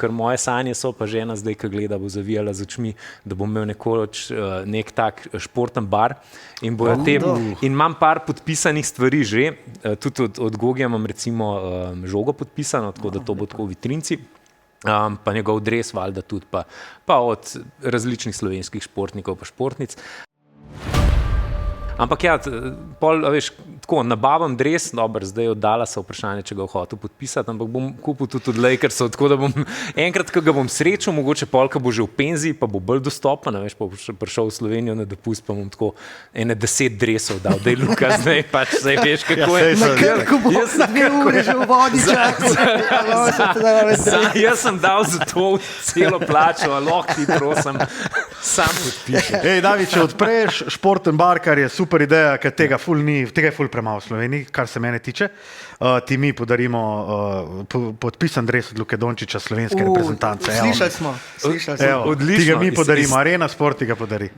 ker moje sanje so, pa žena zdaj, ki gleda, bo zavijala z očmi, da bom imel nekoč nek tak športen bar in imam par podpisanih stvari že, tudi od Gogija imam recimo žogo podpisano, tako da to bo tako v vitrinci. Pa njegov dres, valjda tudi, pa od različnih slovenskih športnikov pa športnic. Ampak ja, veš, tako, nabavam dres, dobro, zdaj oddala se vprašanje, če ga v hotel podpisati, ampak bom kupil tudi od Lakersov, tako da bom enkrat, ko ga bom srečal, mogoče ko bo že v penziji, pa bo bolj dostopen, veš, pa bo še prišel v Slovenijo na dopust, pa bom tako 10 dresov dal, da je Luka zdaj, pač zdaj veš, kako je. Na Krku bo za 2 ure že v vodi Jaz sem dal za to celo plačo, a lahko ti prosim, sam podpišem. David, če odpreš športen bar, kar je super ideja, ker tega je ful premalo v Sloveniji, kar se mene tiče, ti mi podarimo podpisan dres od Luke Dončića, slovenske reprezentance. Slišali smo. Ti ga mi podarimo, Arena Sport ti ga podari.